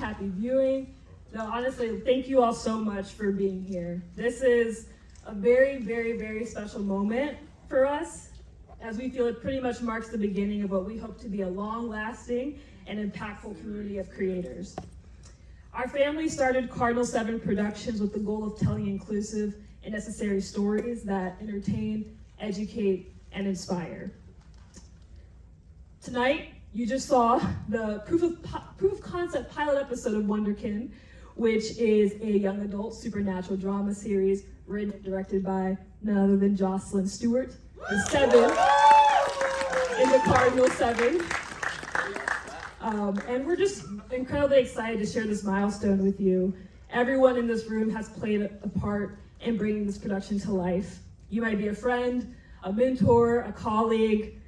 happy viewing. No, honestly, thank you all so much for being here. This is a very, very, very special moment for us, as we feel it pretty much marks the beginning of what we hope to be a long-lasting and impactful community of creators. Our family started Cardinal 7 Productions with the goal of telling inclusive and necessary stories that entertain, educate, and inspire. Tonight, you just saw the proof of concept pilot episode of Wonderkin, which is a young adult supernatural drama series written and directed by none other than Jocelyn, Stuart, and 7 in the Cardinal 7. And we're just incredibly excited to share this milestone with you. Everyone in this room has played a part in bringing this production to life. You might be a friend, a mentor, a colleague,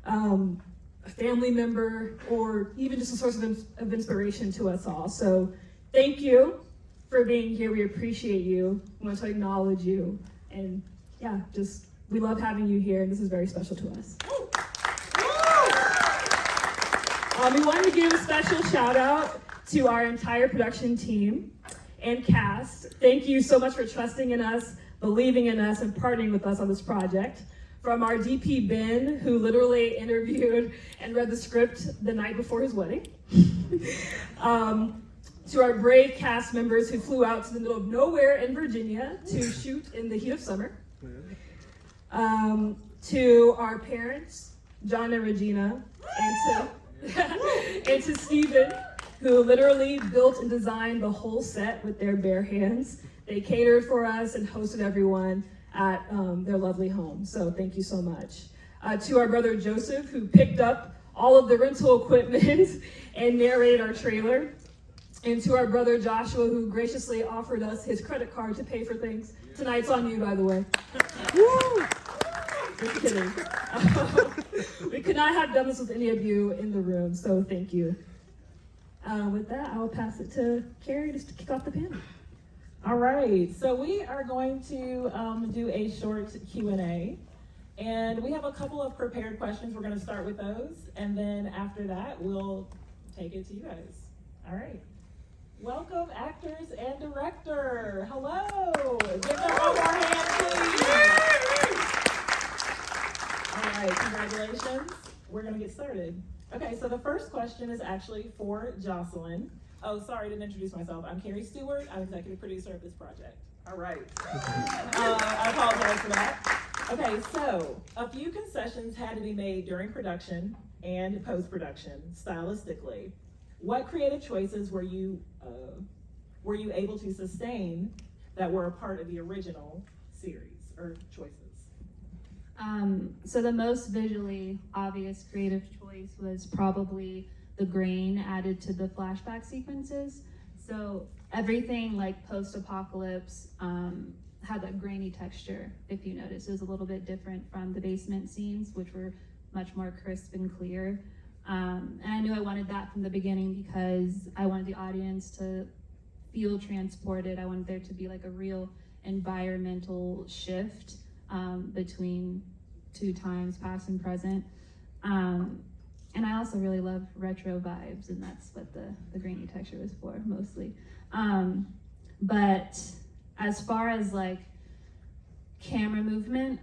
a family member, or even just a source of inspiration to us all. So thank you for being here. We appreciate you. We want to acknowledge you. And yeah, we love having you here, and this is very special to us. We wanted to give a special shout out to our entire production team and cast. Thank you so much for trusting in us, believing in us, and partnering with us on this project. From our DP Ben, who literally interviewed and read the script the night before his wedding, to our brave cast members who flew out to the middle of nowhere in Virginia to shoot in the heat of summer, to our parents, John and Regina, and to Stephen, who literally built and designed the whole set with their bare hands. They catered for us and hosted everyone at their lovely home. So thank you so much. To our brother Joseph, who picked up all of the rental equipment and narrated our trailer. And to our brother Joshua, who graciously offered us his credit card to pay for things. Tonight's on you, by the way. Woo! Just kidding. We could not have done this with any of you in the room, so thank you. With that, I will pass it to Carrie just to kick off the panel. All right, so we are going to do a short Q&A, and we have a couple of prepared questions. We're going to start with those, and then after that, we'll take it to you guys. All right. Welcome, actors and director. Hello. Give them one more hand, please. All right, congratulations. We're going to get started. Okay, so the first question is actually for Jocelyn. Oh, sorry, I didn't introduce myself. I'm Carrie Stewart. I'm executive producer of this project. All right. I apologize for that. Okay, so a few concessions had to be made during production and post-production, stylistically. What creative choices were you able to sustain that were a part of the original series or choices? So the most visually obvious creative choice was probably the grain added to the flashback sequences. So everything like post-apocalypse had that grainy texture, if you notice. It was a little bit different from the basement scenes, which were much more crisp and clear. And I knew I wanted that from the beginning because I wanted the audience to feel transported. I wanted there to be like a real environmental shift between two times, past and present. And I also really love retro vibes, and that's what the grainy texture was for, mostly. But as far as like camera movement,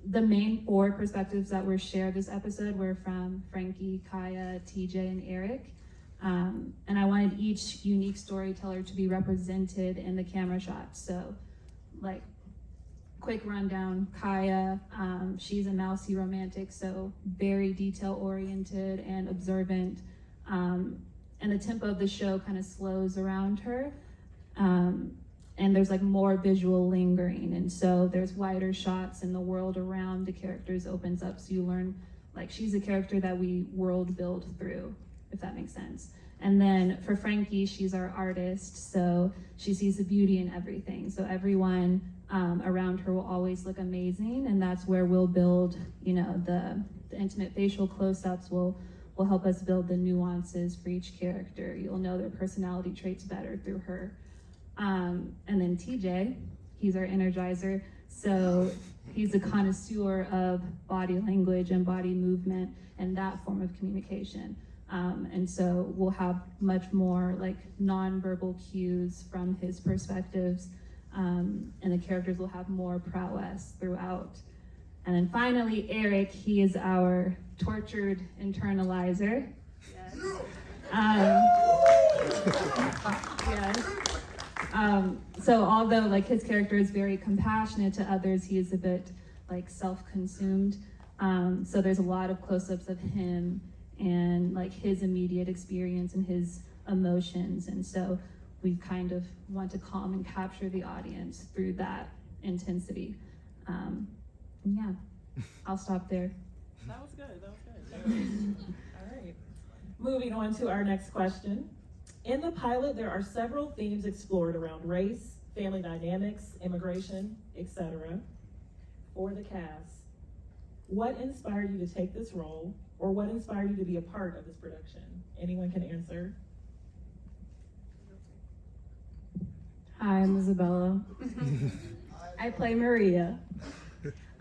the main 4 perspectives that were shared this episode were from Frankie, Caia, TJ, and Eric. And I wanted each unique storyteller to be represented in the camera shots. So like, quick rundown, Caia, she's a mousy romantic, so very detail-oriented and observant. And the tempo of the show kind of slows around her. And there's like more visual lingering. And so there's wider shots and the world around the characters opens up. So you learn, like, she's a character that we world build through, if that makes sense. And then for Frankie, she's our artist. So she sees the beauty in everything. So everyone around her will always look amazing. And that's where we'll build, you know, the intimate facial close-ups will help us build the nuances for each character. You'll know their personality traits better through her. And then TJ, he's our energizer. So he's a connoisseur of body language and body movement and that form of communication. And so we'll have much more like nonverbal cues from his perspectives, and the characters will have more prowess throughout. And then finally, Eric, he is our tortured internalizer. Yes. Yes. So although like his character is very compassionate to others, he is a bit like self-consumed. So there's a lot of close-ups of him and like his immediate experience and his emotions. And so we kind of want to calm and capture the audience through that intensity. Yeah, I'll stop there. That was good. All right. Moving on to our next question. In the pilot, there are several themes explored around race, family dynamics, immigration, etc. For the cast, what inspired you to take this role, or what inspired you to be a part of this production? Anyone can answer. Hi, I'm Isabela. I play Maria.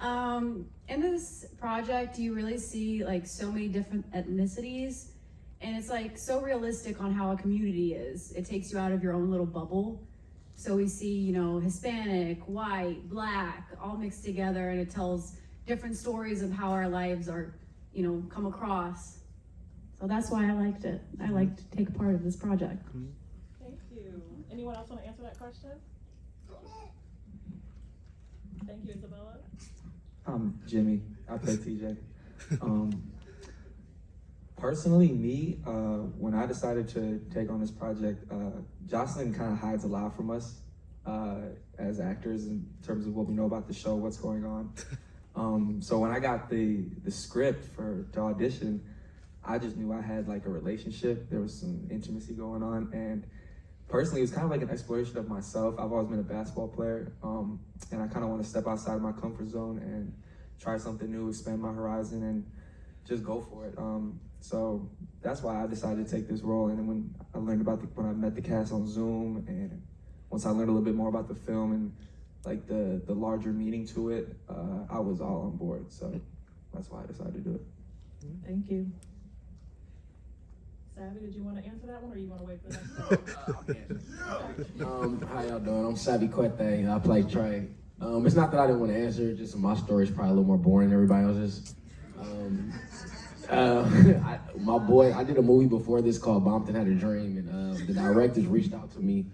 In this project, you really see like so many different ethnicities, and it's like so realistic on how a community is. It takes you out of your own little bubble. So we see, you know, Hispanic, white, black, all mixed together, and it tells different stories of how our lives are, you know, come across. So that's why I liked it. I liked to take part of this project. Thank you. Anyone else want to answer that question? Thank you, Isabela. I'm Jimmy. I play TJ. Personally, me, when I decided to take on this project, Jocelyn kind of hides a lot from us as actors in terms of what we know about the show, what's going on. So when I got the script to audition, I just knew I had like a relationship. There was some intimacy going on, and personally, it was kind of like an exploration of myself. I've always been a basketball player, and I kind of want to step outside of my comfort zone and try something new, expand my horizon, and just go for it. So that's why I decided to take this role. And then when I learned when I met the cast on Zoom, and once I learned a little bit more about the film and like the larger meaning to it, I was all on board. So that's why I decided to do it. Thank you. Savii, did you want to answer that one, or you want to wait for the next one? How y'all doing? I'm Savii Quete. I play Trey. It's not that I didn't want to answer, just my story is probably a little more boring than everybody else's. I did a movie before this called Bompton Had a Dream, and the directors reached out to me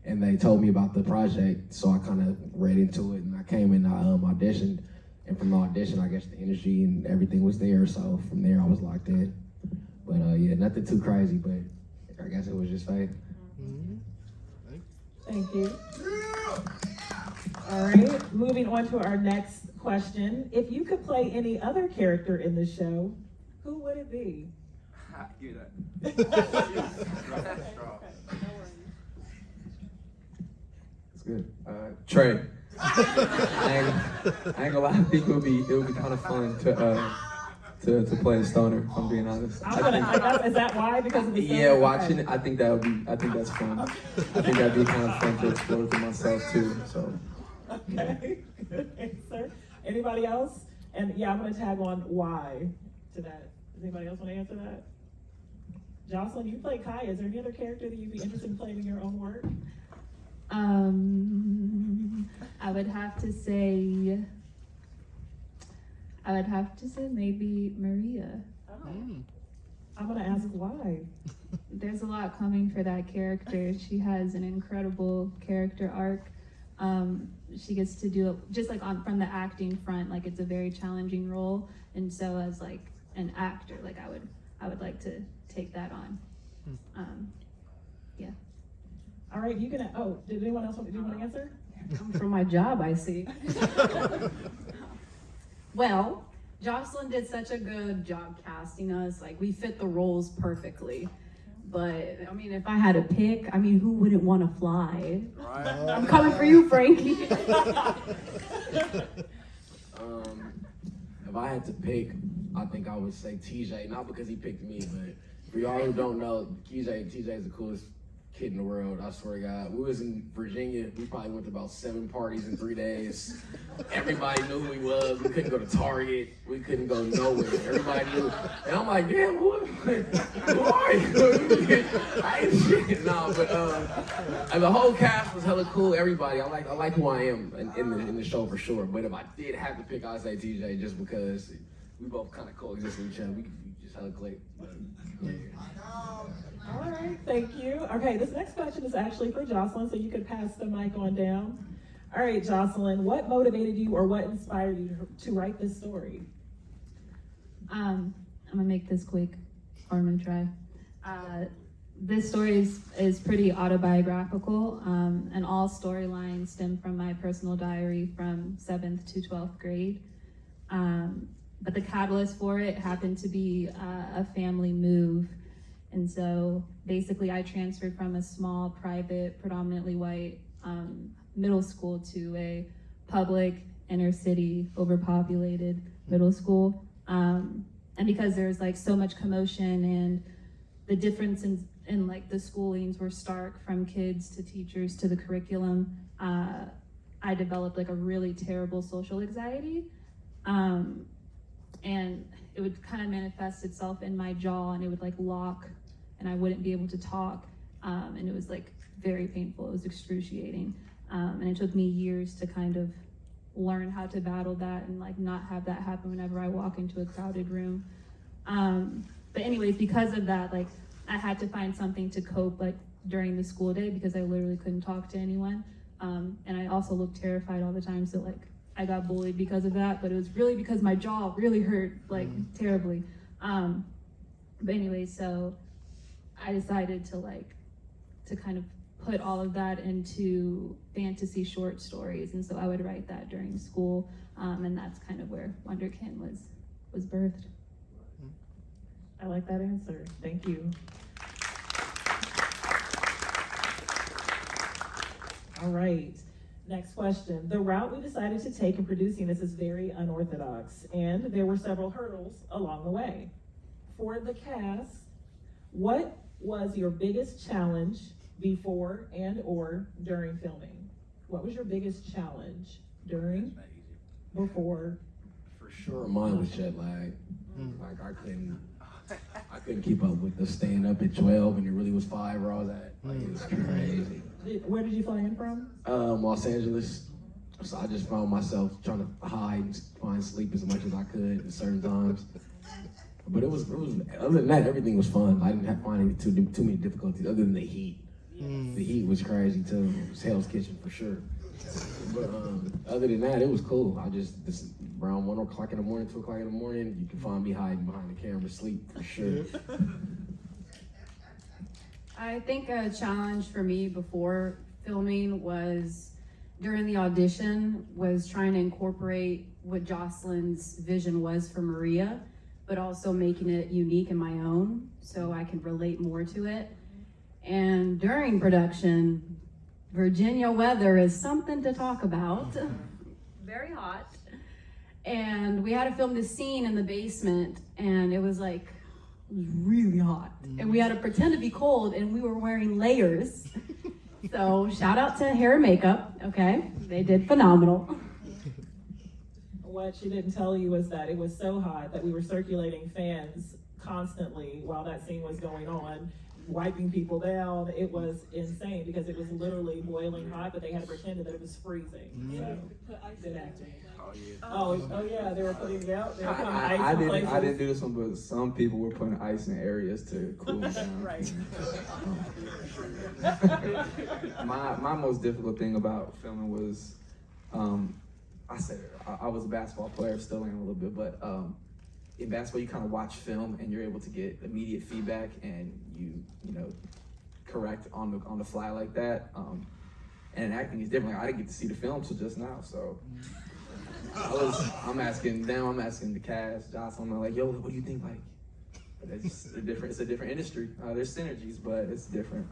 and they told me about the project, so I kind of read into it, and I came and I auditioned, and from the audition, I guess the energy and everything was there, so from there I was locked in. But yeah, nothing too crazy, but I guess it was just fate. Thank you. All right, moving on to our next question. If you could play any other character in the show, who would it be? Hear that. Okay, It's good. Trey. I ain't gonna lie, I think it would be kind of fun to play a stoner, if I'm being honest. Is that why? Because of the story? Yeah, watching it, I think that's fun. I think that'd be kind of fun to explore within myself too. So. Okay, good answer. Anybody else? And yeah, I'm gonna tag on why to that. Does anybody else want to answer that? Jocelyn, you play Caia. Is there any other character that you'd be interested in playing in your own work? I would have to say maybe Maria. Oh. I'm gonna ask why. There's a lot coming for that character. She has an incredible character arc. She gets to do it just like from the acting front, like it's a very challenging role. And so as like an actor, like I would like to take that on. Yeah. All right, you can. Oh, did anyone else want to answer? Come from my job, I see. Well, Jocelyn did such a good job casting us. Like, we fit the roles perfectly. But, I mean, if I had to pick, I mean, who wouldn't want to fly? Right. I'm coming for you, Frankie. If I had to pick, I think I would say TJ, not because he picked me, but for y'all who don't know, TJ is the coolest kid in the world, I swear to God. We was in Virginia, we probably went to about 7 parties in 3 days. Everybody knew who he was. We couldn't go to Target. We couldn't go nowhere. Everybody knew. And I'm like, damn, who are you? I ain't shit. No, but and the whole cast was hella cool. Everybody, I like who I am in the show for sure. But if I did have to pick, I'd say TJ, just because we both kind of coexist with each other. We just hella click. All right, thank you. Okay, this next question is actually for Jocelyn, so you could pass the mic on down. All right, Jocelyn, what motivated you or what inspired you to write this story? I'm gonna make this quick, or I'm gonna try. This story is pretty autobiographical, and all storylines stem from my personal diary from 7th to 12th grade. But the catalyst for it happened to be a family move. And so basically I transferred from a small, private, predominantly white middle school to a public, inner city, overpopulated middle school. And because there's like so much commotion and the difference in like the schoolings were stark from kids to teachers to the curriculum, I developed like a really terrible social anxiety. And it would kind of manifest itself in my jaw, and it would like lock, and I wouldn't be able to talk. And it was like very painful. It was excruciating. And it took me years to kind of learn how to battle that and like not have that happen whenever I walk into a crowded room. But anyways, because of that, like I had to find something to cope like during the school day because I literally couldn't talk to anyone. And I also looked terrified all the time. So like I got bullied because of that, but it was really because my jaw really hurt like terribly. But anyway, so I decided to kind of put all of that into fantasy short stories, and so I would write that during school, and that's kind of where Wonderkin was birthed. I like that answer. Thank you. All right. Next question. The route we decided to take in producing this is very unorthodox, and there were several hurdles along the way. For the cast, what was your biggest challenge before and or during filming? What was your biggest challenge during, before? For sure, mine was jet lag. Like I couldn't keep up with the staying up at 12 and it really was 5 where I was at. Like it was crazy. Where did you fly in from? Los Angeles. So I just found myself trying to hide and find sleep as much as I could at certain times. But it was other than that, everything was fun. I didn't have to find too many difficulties other than the heat. The heat was crazy too. It was Hell's Kitchen for sure. But other than that, it was cool. This around 1 o'clock in the morning, 2 o'clock in the morning, you can find me hiding behind the camera, sleep for sure. I think a challenge for me before filming was during the audition was trying to incorporate what Jocelyn's vision was for Maria, but also making it unique in my own so I could relate more to it. And during production, Virginia weather is something to talk about. Very hot. And we had to film this scene in the basement, and it was really hot. And we had to pretend to be cold, and we were wearing layers. So shout out to hair and makeup, okay? They did phenomenal. What she didn't tell you was that it was so hot that we were circulating fans constantly while that scene was going on, wiping people down. It was insane because it was literally boiling hot, but they had to pretend that it was freezing. So, good acting. Oh yeah, they were putting it out. They were putting ice in places. I didn't do this one, but some people were putting ice in areas to cool them down. Right. My most difficult thing about filming was, I was a basketball player, still am a little bit, but in basketball you kind of watch film and you're able to get immediate feedback and you correct on the fly like that. And acting is different. Like, I didn't get to see the film till just now, so I'm asking the cast, Jocelyn, I'm like, yo, what do you think? Like, it's a different industry. There's synergies, but it's different.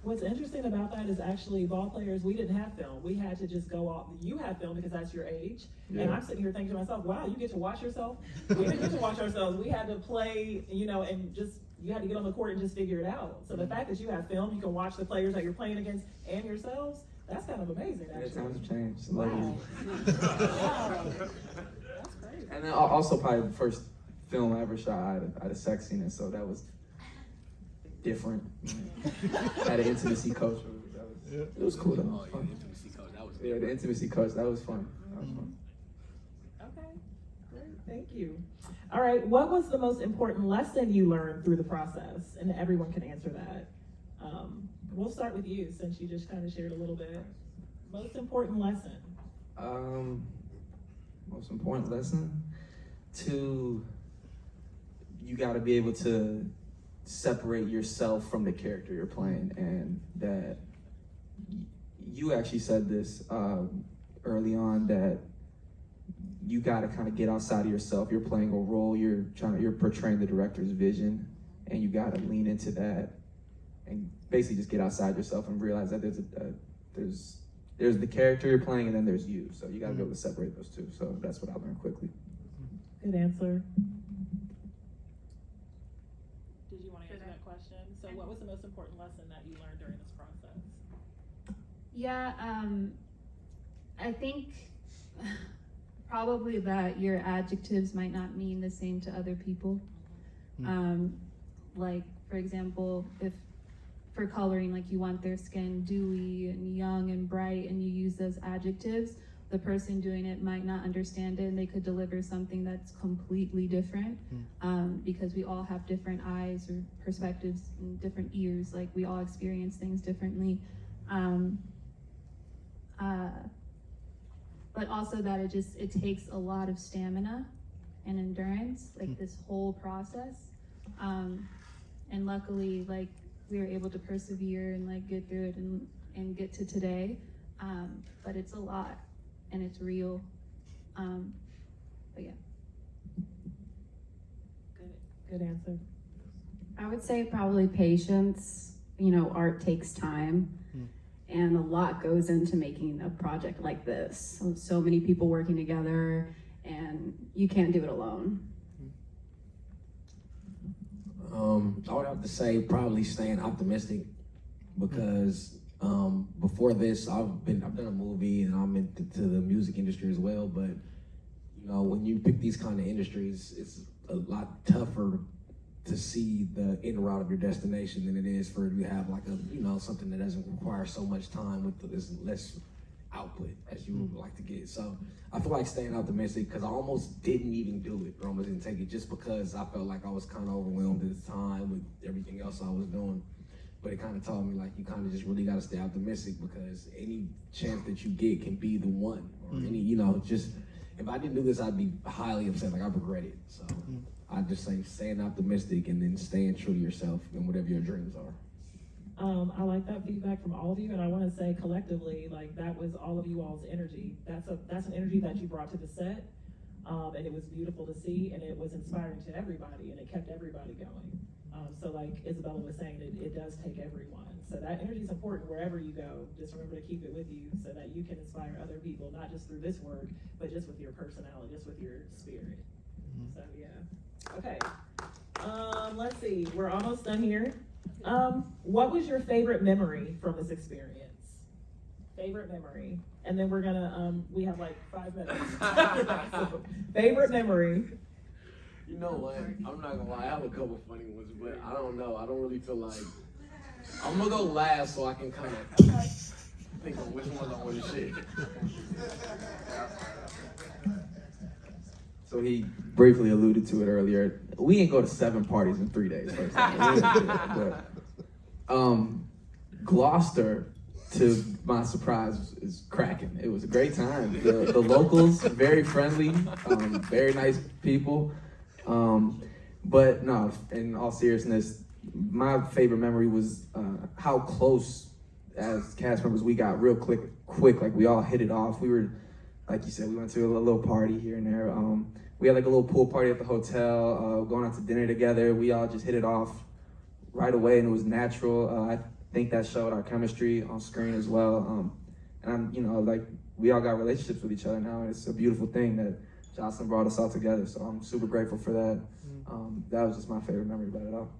What's interesting about that is actually ball players, we didn't have film. We had to just go off. You had film because that's your age. Yeah. And I'm sitting here thinking to myself, wow, you get to watch yourself? We didn't get to watch ourselves. We had to play, and just you had to get on the court and just figure it out. So the fact that you have film, you can watch the players that you're playing against and yourselves, that's kind of amazing, Yeah, actually. times have changed. Wow. Wow. Wow. That's crazy. And then also probably the first film I ever shot, I had a sex scene, and so that was different. I had an intimacy coach. It was cool though. Oh, yeah, the intimacy coach. That was Yeah, the intimacy coach, that was fun. That was fun. Okay, great, thank you. All right, what was the most important lesson you learned through the process? And everyone can answer that. We'll start with you, since you just kind of shared a little bit. Most important lesson? Most important lesson? You gotta be able to separate yourself from the character you're playing, and that you actually said this early on, that you gotta kind of get outside of yourself. You're playing a role, you're portraying the director's vision, and you gotta lean into that and basically just get outside yourself and realize that there's the character you're playing, and then there's you. So you gotta be able to separate those two. So that's what I learned quickly. Good answer. Did you want to answer that question? So what was the most important lesson that you learned during this process? Yeah, I think probably that your adjectives might not mean the same to other people. Like, for example, if for coloring, like you want their skin dewy and young and bright, and you use those adjectives, the person doing it might not understand it, and they could deliver something that's completely different, because we all have different eyes or perspectives and different ears. Like, we all experience things differently. But also that it takes a lot of stamina and endurance, like this whole process. And luckily, like, we were able to persevere and like get through it and get to today. But it's a lot and it's real. But yeah. Good answer. I would say probably patience. You know, art takes time. And a lot goes into making a project like this. So many people working together, and you can't do it alone. I would have to say probably staying optimistic, because before this I've done a movie and I'm into the music industry as well. But you know, when you pick these kind of industries, it's a lot tougher to see the end route of your destination than it is for you to have like something that doesn't require so much time with less output as you would like to get. So I feel like staying optimistic, because I almost didn't even do it, or almost didn't take it, just because I felt like I was kind of overwhelmed at the time with everything else I was doing. But it kind of taught me, like, you kind of just really got to stay optimistic, because any chance that you get can be the one. Or just, if I didn't do this, I'd be highly upset, like I regret it. So I just say staying optimistic and then staying true to yourself and whatever your dreams are. I like that feedback from all of you, and I want to say collectively, like, that was all of you all's energy. That's an energy that you brought to the set, and it was beautiful to see, and it was inspiring to everybody, and it kept everybody going. So like Isabela was saying, it does take everyone. So that energy is important wherever you go. Just remember to keep it with you so that you can inspire other people, not just through this work, but just with your personality, just with your spirit. So yeah. Okay. Let's see. We're almost done here. What was your favorite memory from this experience? Favorite memory. And then we're gonna, we have like 5 minutes. So, favorite memory. You know what? I'm not gonna lie, I have a couple funny ones, but I don't know. I don't really feel like I'm gonna go last so I can kind of think of which ones I want to share. So he briefly alluded to it earlier. We didn't go to 7 parties in 3 days. First time. Gloucester, to my surprise, is cracking. It was a great time. The locals, very friendly, very nice people. But no, in all seriousness, my favorite memory was how close as cast members we got real quick. Like, we all hit it off. We were, like you said, we went to a little party here and there. We had like a little pool party at the hotel, going out to dinner together. We all just hit it off right away, and it was natural. I think that showed our chemistry on screen as well. And I'm, we all got relationships with each other now, and it's a beautiful thing that Jocelyn brought us all together. So I'm super grateful for that. That was just my favorite memory about it all.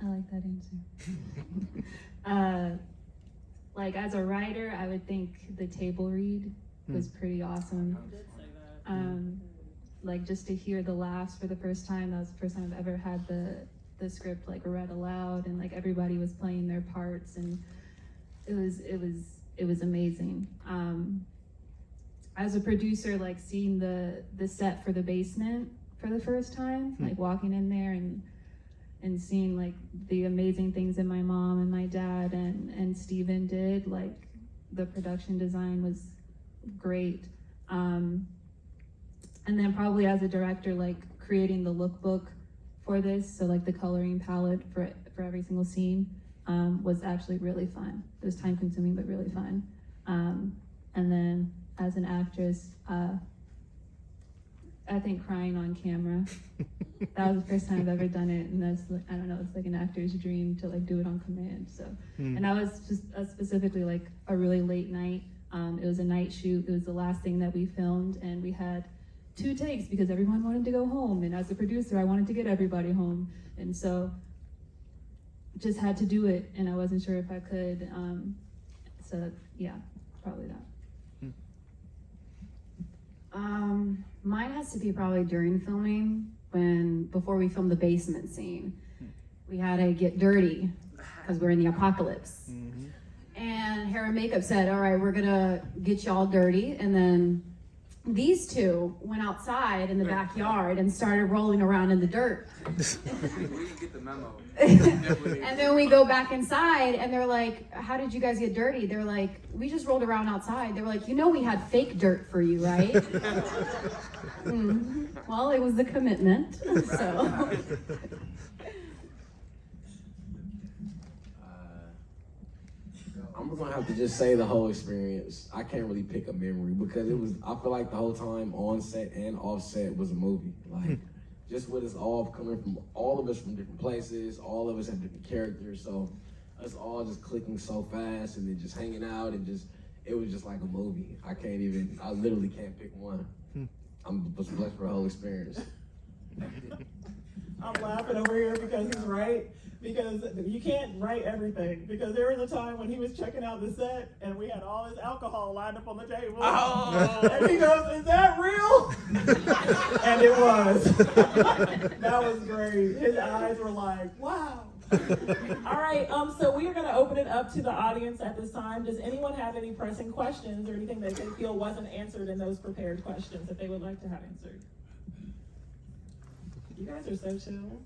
I like that answer. Like as a writer, I would think the table read was pretty awesome. I did say that. Like just to hear the laughs for the first time. That was the first time I've ever had the script like read aloud, and like everybody was playing their parts, and it was amazing. As a producer, like seeing the set for the basement for the first time, like walking in there and seeing like the amazing things that my mom and my dad and Steven did, like the production design was great. And then probably as a director, like creating the lookbook for this, so like the coloring palette for every single scene was actually really fun. It was time consuming, but really fun. And then as an actress, I think crying on camera, that was the first time I've ever done it, and that's, I don't know, it's like an actor's dream to like do it on command. So, and that was just specifically like a really late night. It was a night shoot. It was the last thing that we filmed, and we had 2 takes because everyone wanted to go home, and as a producer, I wanted to get everybody home, and so just had to do it, and I wasn't sure if I could. So yeah, probably that. Mine has to be probably during filming, before we filmed the basement scene. We had to get dirty because we're in the apocalypse. And hair and makeup said, all right, we're gonna get y'all dirty. And then these two went outside in the backyard and started rolling around in the dirt. We didn't get the memo. And then we go back inside and they're like, how did you guys get dirty? They're like, we just rolled around outside. They were like, you know we had fake dirt for you, right? Well, it was the commitment, so. I'm gonna have to just say the whole experience. I can't really pick a memory because I feel like the whole time on set and off set was a movie. Like, just with us all coming from, all of us from different places, all of us have different characters, so us all just clicking so fast and then just hanging out and it was just like a movie. I literally can't pick one. I'm just blessed for the whole experience. I'm laughing over here because he's right. Because you can't write everything. Because there was a time when he was checking out the set and we had all his alcohol lined up on the table. Oh. And he goes, is that real? And it was. That was great. His eyes were like, wow. All right, so we are going to open it up to the audience at this time. Does anyone have any pressing questions or anything that they feel wasn't answered in those prepared questions that they would like to have answered? You guys are so chill.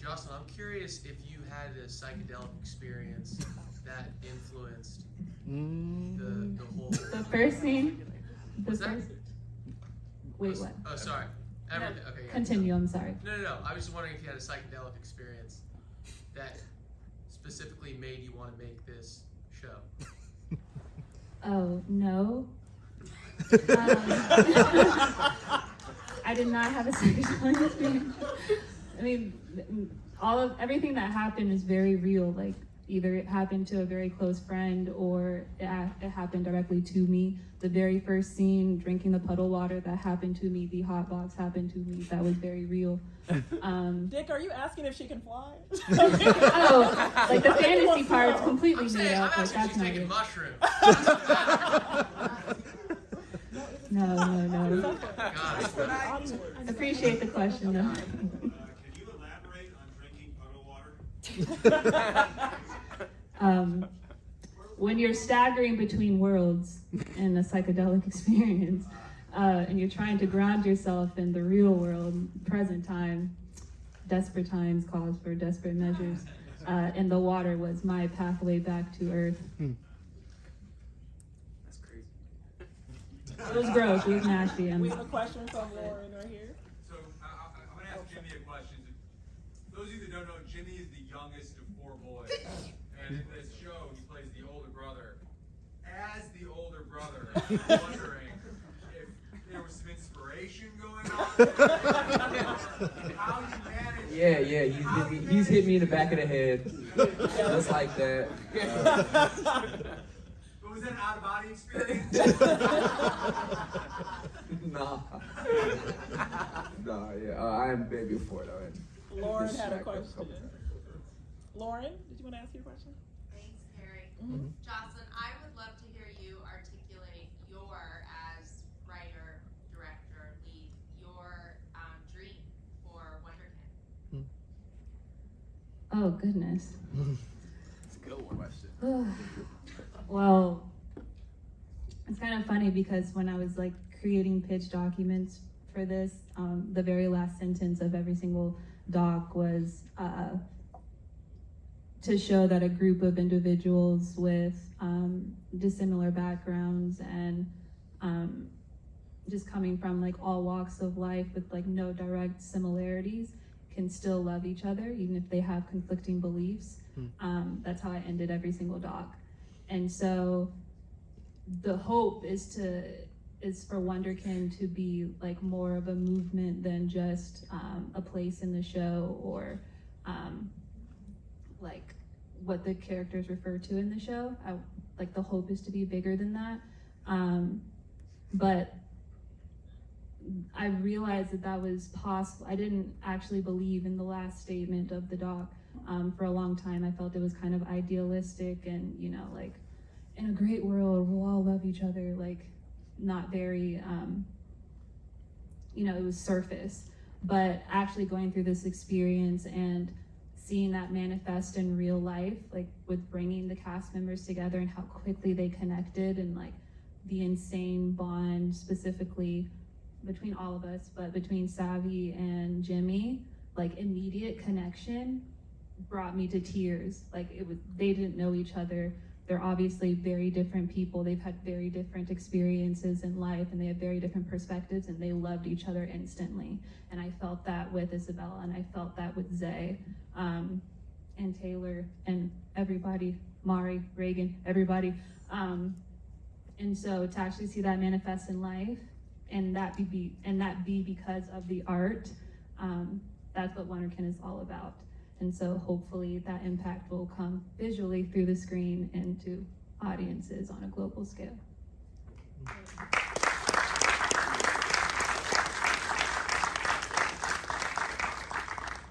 Jocelyn, I'm curious if you had a psychedelic experience that influenced the whole. The first scene. What's that? Wait, what? Oh, sorry. Everything. Okay. Yeah. Continue. I'm sorry. No. I was just wondering if you had a psychedelic experience that specifically made you want to make this show. Oh no. I did not have a psychedelic experience. I mean, everything that happened is very real. Like, either it happened to a very close friend or it happened directly to me. The very first scene, drinking the puddle water, that happened to me. The hot box happened to me. That was very real. Dick, are you asking if she can fly? Oh, like the fantasy part is completely I'm made saying, up. I'm Like, asking if that's she's not taking it. mushrooms. No. God. Appreciate the question, though. Can you elaborate on drinking puddle water? When you're staggering between worlds in a psychedelic experience, and you're trying to ground yourself in the real world, present time, desperate times calls for desperate measures, and the water was my pathway back to Earth. That's crazy. It was gross. It was nasty. We have a question from Lauren right here. So I'm going to ask Jimmy a question. Those of you that don't know, Jimmy is the youngest of 4 boys. And in this show, he plays the older brother. As the older brother, I'm wondering if there was some inspiration going on. How you managed. Yeah, he's hit me in the back of the head, just like that. But was that an out-of-body experience? Nah, yeah, I am big before though. Lauren had a question. Lauren, did you want to ask your question? Thanks, Carrie. Mm-hmm. Jocelyn, I would love to hear you articulate as writer, director, lead, your dream for Wonderkin. Oh, goodness. It's a good question. Well, it's kind of funny because when I was like creating pitch documents for this, the very last sentence of every single doc was to show that a group of individuals with dissimilar backgrounds and just coming from like all walks of life with like no direct similarities can still love each other even if they have conflicting beliefs. That's how I ended every single doc. And so the hope is for Wonderkin to be like more of a movement than just a place in the show or like what the characters refer to in the show. Like the hope is to be bigger than that. But I realized that was possible. I didn't actually believe in the last statement of the doc. For a long time, I felt it was kind of idealistic and, you know, like in a great world, we'll all love each other, like not very, you know, it was surface. But actually going through this experience and seeing that manifest in real life, like with bringing the cast members together and how quickly they connected and like the insane bond specifically between all of us, but between Savii and Jimmy, like immediate connection brought me to tears. Like they didn't know each other. They're obviously very different people. They've had very different experiences in life and they have very different perspectives and they loved each other instantly. And I felt that with Isabela and I felt that with Zay and Taylor and everybody, Mari, Reagan, everybody. And so to actually see that manifest in life and that be because of the art, that's what Wonderkin is all about. And so hopefully that impact will come visually through the screen and to audiences on a global scale.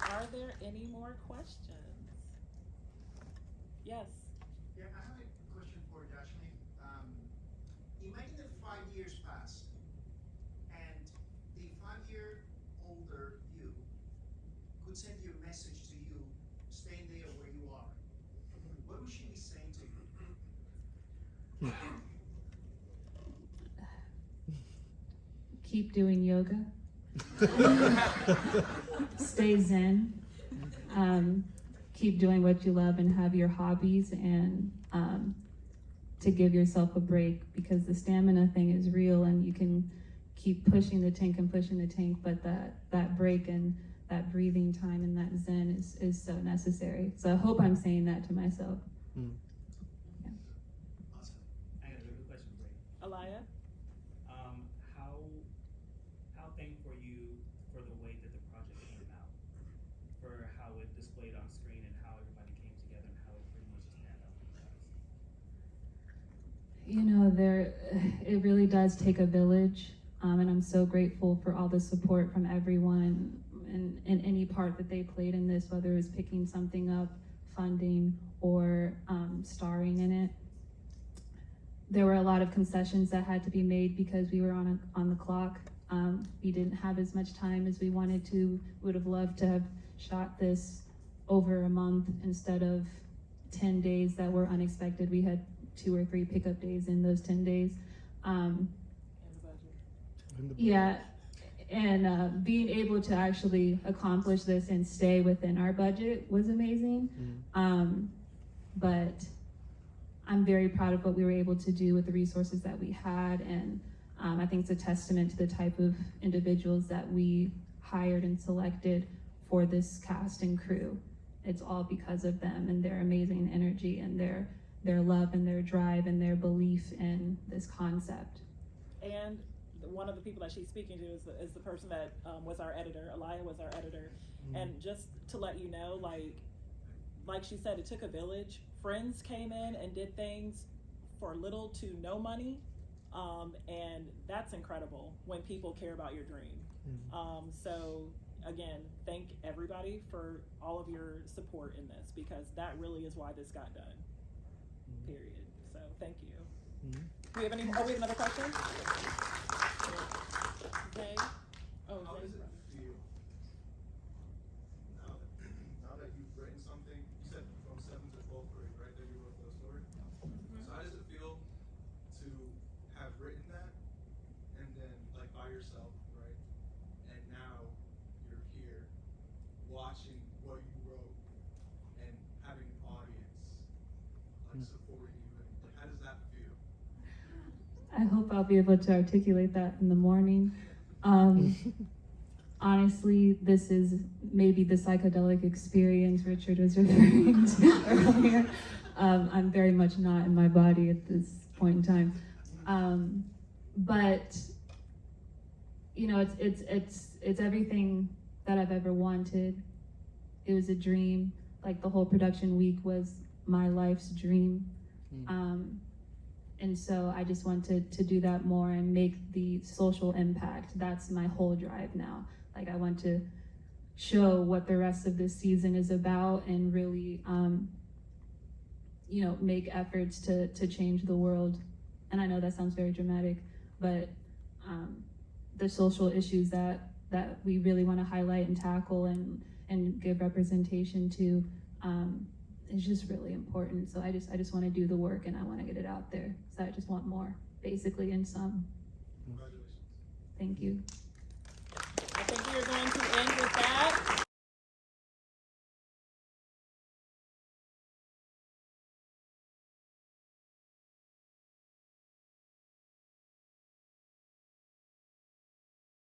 Are there any more questions? Yes. Yeah, I have a question for Jocelyn. Imagine that 5 years pass, and the 5-year older you could send you a message to you, staying there where you are. What would she be saying to you? Keep doing yoga. Stay zen. Keep doing what you love and have your hobbies and to give yourself a break because the stamina thing is real and you can keep pushing the tank, but that break and that breathing time and that zen is so necessary. So I hope I'm saying that to myself. Yeah. Awesome. I got a good question for you. Alaya? How thankful are you for the way that the project came out? For how it displayed on screen and how everybody came together and how it pretty much just panned out for you guys? You know, it really does take a village, and I'm so grateful for all the support from everyone in any part that they played in this, whether it was picking something up, funding, or starring in it. There were a lot of concessions that had to be made because we were on the clock. We didn't have as much time as we wanted to. Would have loved to have shot this over a month instead of 10 days that were unexpected. We had 2 or 3 pickup days in those 10 days. Yeah, and being able to actually accomplish this and stay within our budget was amazing. But I'm very proud of what we were able to do with the resources that we had, and I think it's a testament to the type of individuals that we hired and selected for this cast and crew. It's all because of them and their amazing energy and their love and their drive and their belief in this concept. And one of the people that she's speaking to is the person that was our editor. Alaya was our editor. And just to let you know, like she said, it took a village. Friends came in and did things for little to no money. And that's incredible when people care about your dream. So again, thank everybody for all of your support in this, because that really is why this got done, period. So thank you. Do we have any, we have another question? Zay? Oh, How Zay. does it feel now that you've written something? You said from 7th to 12th grade, right? That you wrote the story. So how does it feel to have written that and then like by yourself, right? And now you're here watching what you wrote and having an audience like supporting you, and like how does that feel? I hope I'll be able to articulate that in the morning. Honestly, this is maybe the psychedelic experience Richard was referring to earlier. I'm very much not in my body at this point in time. But you know, it's everything that I've ever wanted. It was a dream. Like the whole production week was my life's dream. And so I just wanted to do that more and make the social impact. That's my whole drive now. Like I want to show what the rest of this season is about and really, you know, make efforts to change the world. And I know that sounds very dramatic, but the social issues that we really want to highlight and tackle and give representation to, is just really important. So I just want to do the work and I want to get it out there. So I just want more, basically, in sum. Congratulations. Thank you. I think we are going to